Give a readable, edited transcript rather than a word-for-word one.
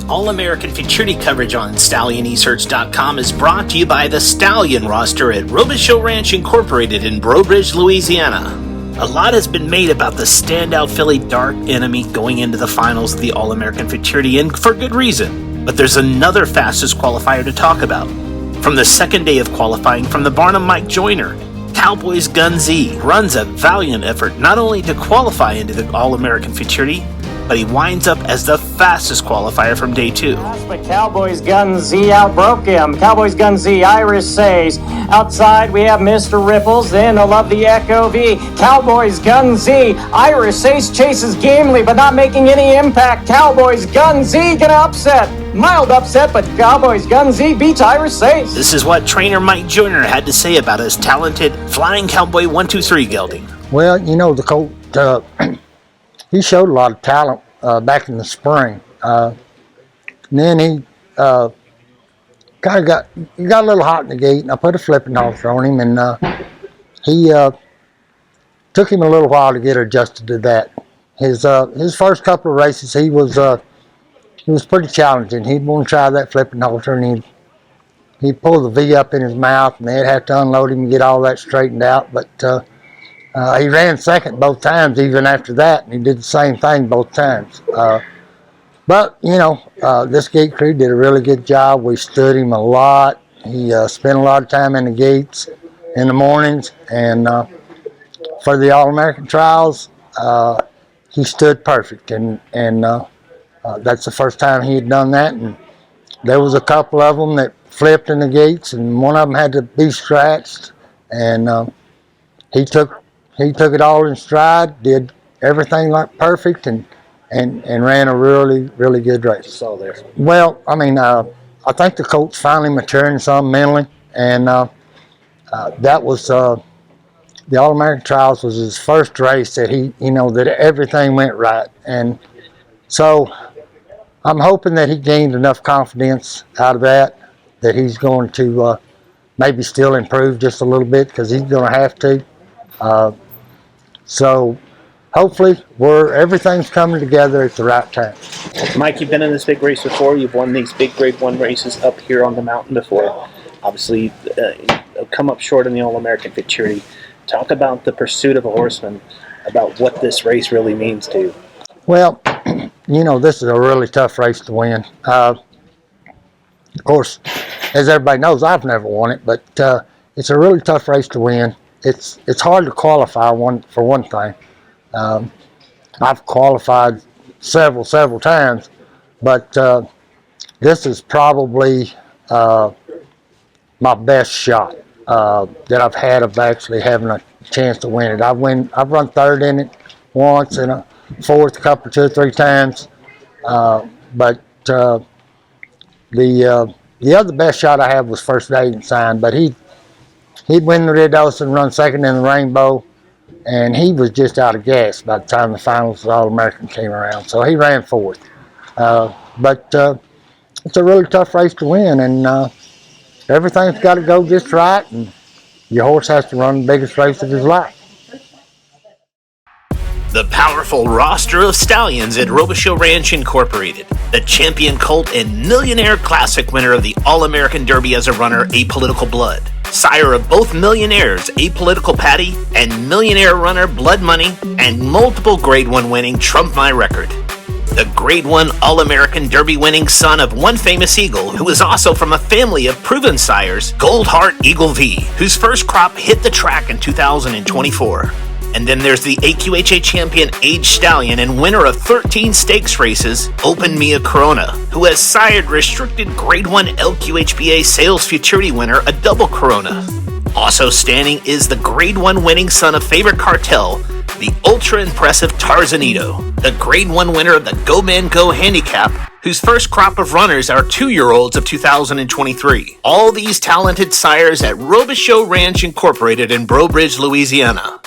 All American Futurity coverage on StallioneSearch.com is brought to you by the Stallion roster at Robichaux Ranch Incorporated in Breaux Bridge, Louisiana. A lot has been made about the standout filly Dark Enemy going into the finals of the All American Futurity, and for good reason. But there's another fastest qualifier to talk about. From the second day of qualifying from the Barnum Mike Joyner, Cowboys Gun Z runs a valiant effort not only to qualify into the All American Futurity, but he winds up as the fastest qualifier from day 2. But Cowboys Gun Z outbroke him. Cowboys Gun Z, Iris says. Outside we have Mr. Ripples, then I love the Echo V. Cowboys Gun Z, Iris says chases gamely, but not making any impact. Cowboys Gun Z gonna upset. Mild upset, but Cowboys Gun Z beats Iris says. This is what trainer Mike Joyner had to say about his talented Flying Cowboy 1-2-3 gelding. Well, you know, the colt, he showed a lot of talent back in the spring. And then he kind of got a little hot in the gate, and I put a flipping halter on him, and he took him a little while to get adjusted to that. His first couple of races, he was pretty challenging. He'd want to try that flipping halter, and he'd pull the V up in his mouth, and they'd have to unload him and get all that straightened out. But he ran second both times, even after that, and he did the same thing both times. But, you know, this gate crew did a really good job. We stood him a lot. He spent a lot of time in the gates in the mornings, and for the All-American trials, he stood perfect, and that's the first time he had done that. And there was a couple of them that flipped in the gates, and one of them had to be scratched, and he took it all in stride, did everything like perfect, and ran a really, really good race. Saw there. Well, I mean, I think the colt's finally maturing some mentally, and that was the All-American Trials was his first race that that everything went right, and so I'm hoping that he gained enough confidence out of that he's going to maybe still improve just a little bit, because he's going to have to. So hopefully everything's coming together at the right time. Mike, you've been in this big race before. You've won these big Grade 1 races up here on the mountain before. Obviously, come up short in the All-American Futurity. Talk about the pursuit of a horseman, about what this race really means to you. Well, you know, this is a really tough race to win. Of course, as everybody knows, I've never won it, but it's a really tough race to win. It's hard to qualify for one thing. I've qualified several times, but this is probably my best shot that I've had of actually having a chance to win it. I've run third in it once and a fourth two or three times, but the other best shot I had was First Agent Sign, but he'd win the Red Oaks and run second in the Rainbow, and he was just out of gas by the time the finals of the All-American came around, so he ran fourth. But it's a really tough race to win, and everything's got to go just right, and your horse has to run the biggest race of his life. The powerful roster of stallions at Robichaux Ranch Incorporated. The champion colt and Millionaire Classic winner of the All-American Derby as a runner, Apolitical Blood. Sire of both Millionaires, Apolitical Patty, and Millionaire runner Blood Money, and multiple Grade 1 winning Trump My Record. The Grade 1 All-American Derby winning son of one famous eagle, who is also from a family of proven sires, Gold Heart Eagle V, whose first crop hit the track in 2024. And then there's the AQHA champion age stallion and winner of 13 stakes races, Open Mia Corona, who has sired restricted Grade 1 LQHBA Sales Futurity winner, a double Corona. Also standing is the Grade 1 winning son of Favorite Cartel, the ultra-impressive Tarzanito, the Grade 1 winner of the Go Man Go Handicap, whose first crop of runners are 2-year-olds of 2023. All these talented sires at Robichaux Ranch Incorporated in Breaux Bridge, Louisiana.